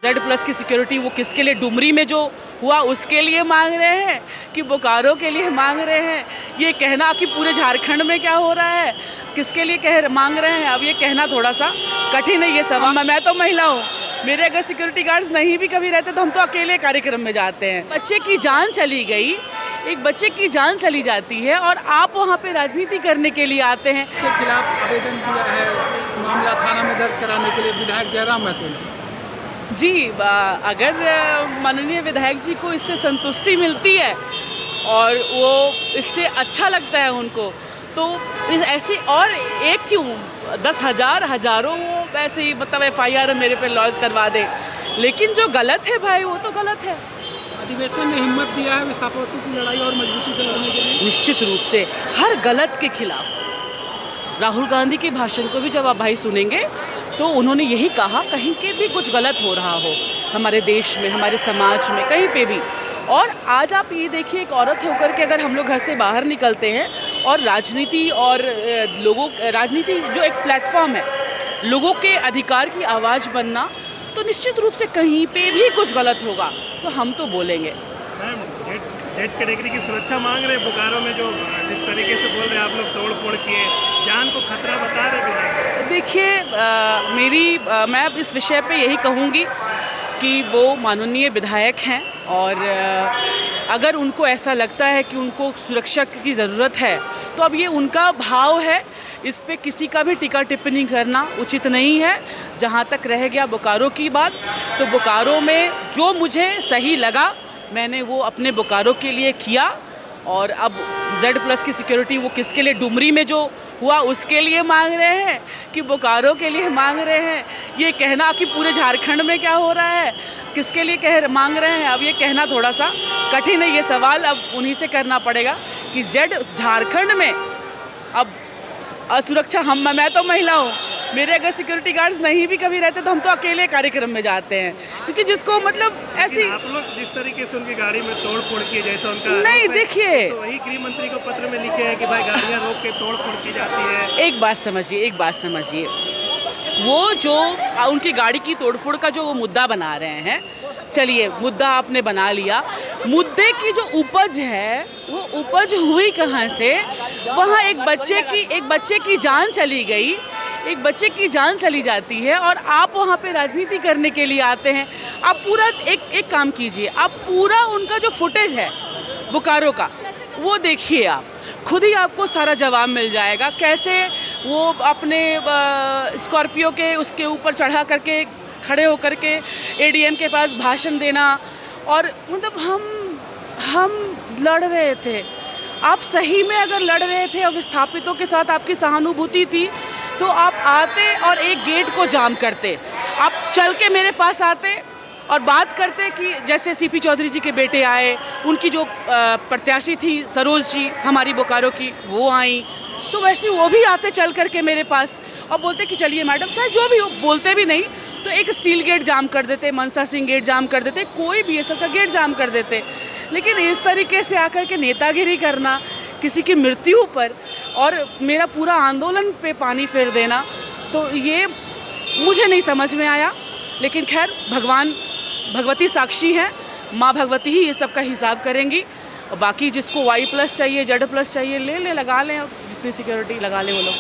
Z+ की security वो किसके लिए, डुमरी में जो हुआ उसके लिए मांग रहे हैं कि बोकारो के लिए मांग रहे हैं? ये कहना कि पूरे झारखंड में क्या हो रहा है किसके लिए मांग रहे हैं, अब ये कहना थोड़ा सा कठिन है ये सवाल। मैं तो महिला हूँ, मेरे अगर सिक्योरिटी गार्ड्स नहीं भी कभी रहते तो हम तो अकेले कार्यक्रम में जाते हैं। बच्चे की जान चली गई, एक बच्चे की जान चली जाती है और आप वहाँ पे राजनीति करने के लिए आते हैं। के खिलाफ आवेदन दिया है, मामला थाना में दर्ज कराने के लिए विधायक जयराम महतो ने। जी, अगर माननीय विधायक जी को इससे संतुष्टि मिलती है और वो इससे अच्छा लगता है उनको, तो ऐसी और एक क्यों 10,000 हजारों वो ऐसे ही मतलब FIR मेरे पे लॉन्च करवा दे, लेकिन जो गलत है भाई वो तो गलत है। अधिवेशन ने हिम्मत दिया है विस्थापितों की लड़ाई और मजबूती से लड़ने के लिए। निश्चित रूप से हर गलत के खिलाफ राहुल गांधी के भाषण को भी जब आप भाई सुनेंगे तो उन्होंने यही कहा, कहीं के भी कुछ गलत हो रहा हो हमारे देश में, हमारे समाज में, कहीं पे भी। और आज आप ये देखिए, एक औरत होकर के अगर हम लोग घर से बाहर निकलते हैं और राजनीति और राजनीति जो एक प्लेटफॉर्म है, लोगों के अधिकार की आवाज़ बनना, तो निश्चित रूप से कहीं पे भी कुछ गलत होगा तो हम तो बोलेंगे। मैम, जेड कैटेगरी की सुरक्षा मांग रहे हैं बोकारो में, जो जिस तरीके से बोल रहे हैं आप लोग तोड़ फोड़ किए, जान को खतरा बता रहे हैं। देखिए, मैं अब इस विषय पे यही कहूँगी कि वो माननीय विधायक हैं और अगर उनको ऐसा लगता है कि उनको सुरक्षा की ज़रूरत है तो अब ये उनका भाव है, इस पे किसी का भी टिक्का टिप्पणी करना उचित नहीं है। जहाँ तक रह गया बोकारो की बात, तो बोकारो में जो मुझे सही लगा मैंने वो अपने बोकारो के लिए किया और अब Z+ की सिक्योरिटी वो किसके लिए, डुमरी में जो हुआ उसके लिए मांग रहे हैं कि बोकारो के लिए मांग रहे हैं? ये कहना कि पूरे झारखंड में क्या हो रहा है किसके लिए मांग रहे हैं, अब ये कहना थोड़ा सा कठिन है ये सवाल अब उन्हीं से करना पड़ेगा कि झारखंड में अब असुरक्षा मैं तो महिला हूँ, मेरे अगर सिक्योरिटी गार्ड्स नहीं भी कभी रहते तो हम तो अकेले कार्यक्रम में जाते हैं, क्योंकि जिसको मतलब ऐसी आप लोग जिस तरीके से उनकी गाड़ी में तोड़ फोड़ किए जैसा उनका नहीं, देखिए तो वही गृह मंत्री को पत्र में लिखे हैं कि भाई गाड़ियाँ रोक के तोड़ फोड़ की जाती है। एक बात समझिए, वो जो उनकी गाड़ी की तोड़फोड़ का जो वो मुद्दा बना रहे हैं, चलिए मुद्दा आपने बना लिया, मुद्दे की जो उपज है वो उपज हुई कहाँ से? वहाँ एक बच्चे की जान चली गई, एक बच्चे की जान चली जाती है और आप वहाँ पे राजनीति करने के लिए आते हैं। आप पूरा एक काम कीजिए, आप पूरा उनका जो फुटेज है बोकारो का वो देखिए, आप खुद ही आपको सारा जवाब मिल जाएगा, कैसे वो अपने स्कॉर्पियो के उसके ऊपर चढ़ा करके खड़े होकर के ADM के पास भाषण देना, और मतलब हम लड़ रहे थे। आप सही में अगर लड़ रहे थे और विस्थापितों के साथ आपकी सहानुभूति थी तो आप आते और एक गेट को जाम करते, आप चल के मेरे पास आते और बात करते कि जैसे CP चौधरी जी के बेटे आए, उनकी जो प्रत्याशी थी सरोज जी हमारी बोकारो की वो आई, तो वैसे वो भी आते चल करके मेरे पास और बोलते कि चलिए मैडम, चाहे जो भी हो, बोलते भी नहीं तो एक स्टील गेट जाम कर देते, मनसा सिंह गेट जाम कर देते, कोई भी BSF का गेट जाम कर देते। लेकिन इस तरीके से आकर के नेतागिरी करना किसी की मृत्यु पर और मेरा पूरा आंदोलन पे पानी फेर देना, तो ये मुझे नहीं समझ में आया। लेकिन खैर, भगवती साक्षी हैं, माँ भगवती ही ये सब का हिसाब करेंगी, और बाकी जिसको Y+ चाहिए, Z+ चाहिए, ले लगा लें, जितनी सिक्योरिटी लगा लें वो लोग।